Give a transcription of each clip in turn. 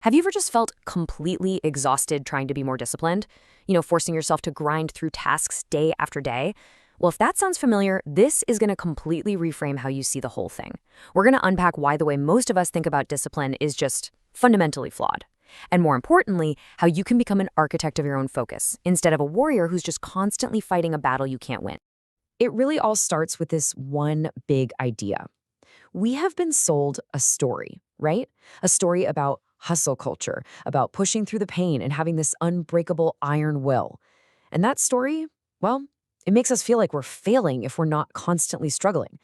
Have you ever just felt completely exhausted trying to be more disciplined? Forcing yourself to grind through tasks day after day? Well, if that sounds familiar, this is going to completely reframe how you see the whole thing. We're going to unpack why the way most of us think about discipline is just fundamentally flawed. And more importantly, how you can become an architect of your own focus, instead of a warrior who's just constantly fighting a battle you can't win. It really all starts with this one big idea. We have been sold a story, right? A story about hustle culture, about pushing through the pain and having this unbreakable iron will. And that story, well, it makes us feel like we're failing if we're not constantly struggling.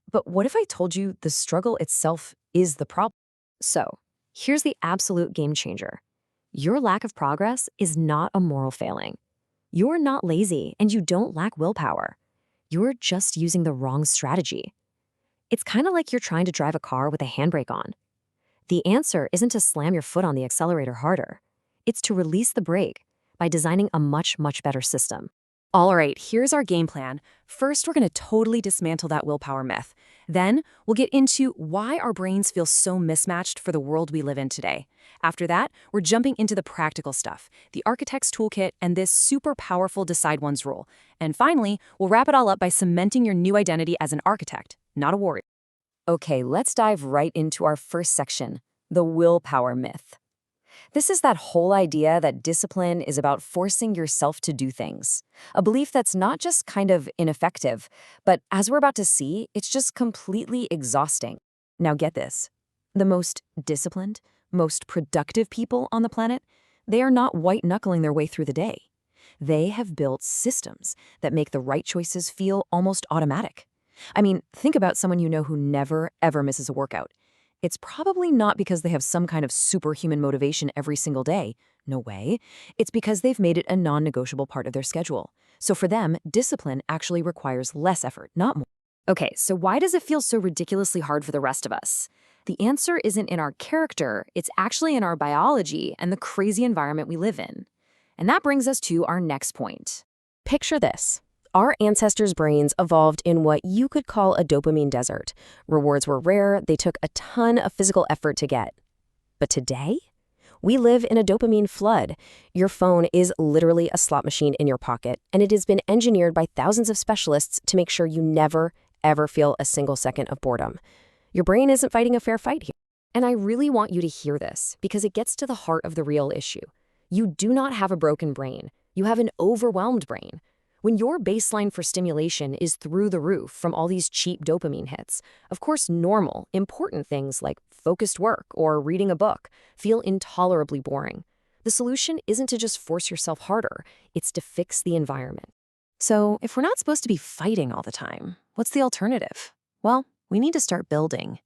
But what if I told you the struggle itself is the problem? So, here's the absolute game changer. Your lack of progress is not a moral failing. You're not lazy and you don't lack willpower. You're just using the wrong strategy. It's kind of like you're trying to drive a car with a handbrake on. The answer isn't to slam your foot on the accelerator harder. It's to release the brake by designing a much, much better system. All right, here's our game plan. First, we're going to totally dismantle that willpower myth. Then, we'll get into why our brains feel so mismatched for the world we live in today. After that, we're jumping into the practical stuff, the architect's toolkit, and this super powerful decide one's rule. And finally, we'll wrap it all up by cementing your new identity as an architect, not a warrior. Okay, let's dive right into our first section, the willpower myth. This is that whole idea that discipline is about forcing yourself to do things. A belief that's not just kind of ineffective, but as we're about to see, it's just completely exhausting. Now get this. The most disciplined, most productive people on the planet, they are not white-knuckling their way through the day. They have built systems that make the right choices feel almost automatic. I mean, think about someone you know who never, ever misses a workout. It's probably not because they have some kind of superhuman motivation every single day. No way. It's because they've made it a non-negotiable part of their schedule. So for them, discipline actually requires less effort, not more. Okay, so why does it feel so ridiculously hard for the rest of us? The answer isn't in our character, it's actually in our biology and the crazy environment we live in. And that brings us to our next point. Picture this. Our ancestors' brains evolved in what you could call a dopamine desert. Rewards were rare, they took a ton of physical effort to get. But today, we live in a dopamine flood. Your phone is literally a slot machine in your pocket, and it has been engineered by thousands of specialists to make sure you never, ever feel a single second of boredom. Your brain isn't fighting a fair fight here. And I really want you to hear this, because it gets to the heart of the real issue. You do not have a broken brain. You have an overwhelmed brain. When your baseline for stimulation is through the roof from all these cheap dopamine hits, of course normal, important things like focused work or reading a book feel intolerably boring. The solution isn't to just force yourself harder, it's to fix the environment. So if we're not supposed to be fighting all the time, what's the alternative? Well, we need to start building.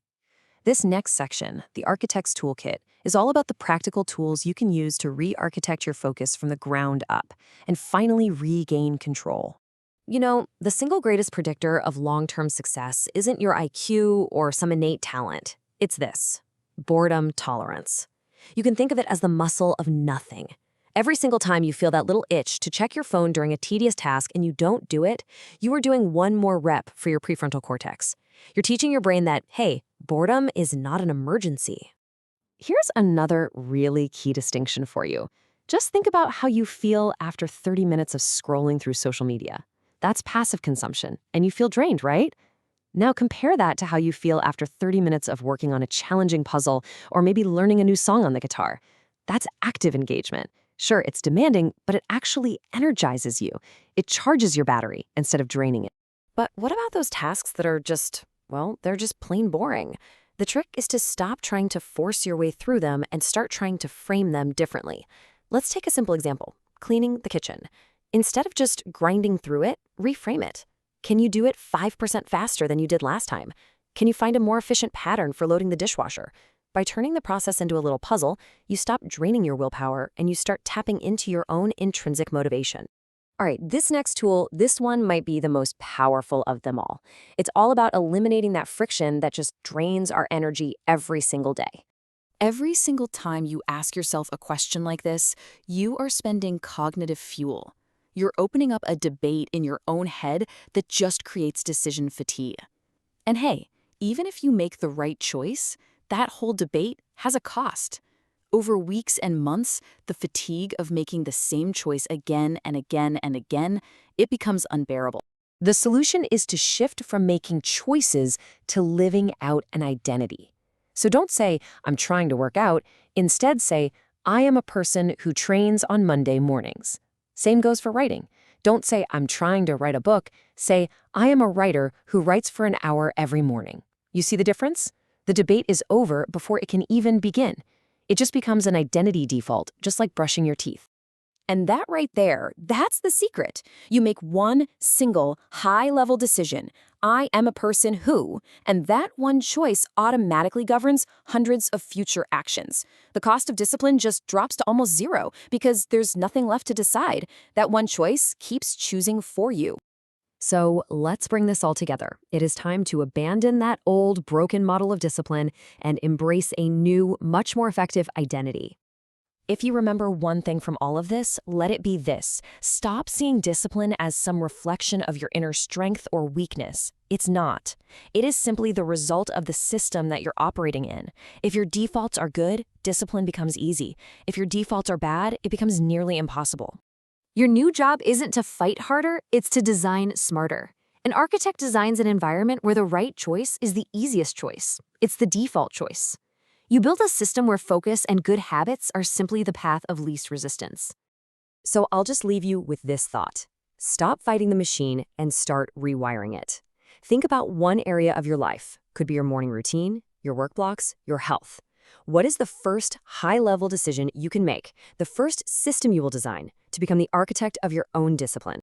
This next section, the Architect's Toolkit, is all about the practical tools you can use to re-architect your focus from the ground up and finally regain control. The single greatest predictor of long-term success isn't your IQ or some innate talent. It's this: boredom tolerance. You can think of it as the muscle of nothing. Every single time you feel that little itch to check your phone during a tedious task and you don't do it, you are doing one more rep for your prefrontal cortex. You're teaching your brain that, hey, boredom is not an emergency. Here's another really key distinction for you. Just think about how you feel after 30 minutes of scrolling through social media. That's passive consumption, and you feel drained, right? Now compare that to how you feel after 30 minutes of working on a challenging puzzle or maybe learning a new song on the guitar. That's active engagement. Sure, it's demanding, but it actually energizes you. It charges your battery instead of draining it. But what about those tasks that are they're just plain boring? The trick is to stop trying to force your way through them and start trying to frame them differently. Let's take a simple example: cleaning the kitchen. Instead of just grinding through it, reframe it. Can you do it 5% faster than you did last time? Can you find a more efficient pattern for loading the dishwasher? By turning the process into a little puzzle, you stop draining your willpower and you start tapping into your own intrinsic motivation. All right, this next tool, this one might be the most powerful of them all. It's all about eliminating that friction that just drains our energy every single day. Every single time you ask yourself a question like this, you are spending cognitive fuel. You're opening up a debate in your own head that just creates decision fatigue. And hey, even if you make the right choice, that whole debate has a cost. Over weeks and months, the fatigue of making the same choice again and again and again, it becomes unbearable. The solution is to shift from making choices to living out an identity. So don't say, I'm trying to work out. Instead say, I am a person who trains on Monday mornings. Same goes for writing. Don't say, I'm trying to write a book. Say, I am a writer who writes for an hour every morning. You see the difference? The debate is over before it can even begin. It just becomes an identity default, just like brushing your teeth. And that right there, that's the secret. You make one single high-level decision. I am a person who, and that one choice automatically governs hundreds of future actions. The cost of discipline just drops to almost zero because there's nothing left to decide. That one choice keeps choosing for you. So let's bring this all together. It is time to abandon that old, broken model of discipline and embrace a new, much more effective identity. If you remember one thing from all of this, let it be this. Stop seeing discipline as some reflection of your inner strength or weakness. It's not. It is simply the result of the system that you're operating in. If your defaults are good, discipline becomes easy. If your defaults are bad, it becomes nearly impossible. Your new job isn't to fight harder, it's to design smarter. An architect designs an environment where the right choice is the easiest choice. It's the default choice. You build a system where focus and good habits are simply the path of least resistance. So I'll just leave you with this thought. Stop fighting the machine and start rewiring it. Think about one area of your life. Could be your morning routine, your work blocks, your health. What is the first high-level decision you can make, the first system you will design to become the architect of your own discipline?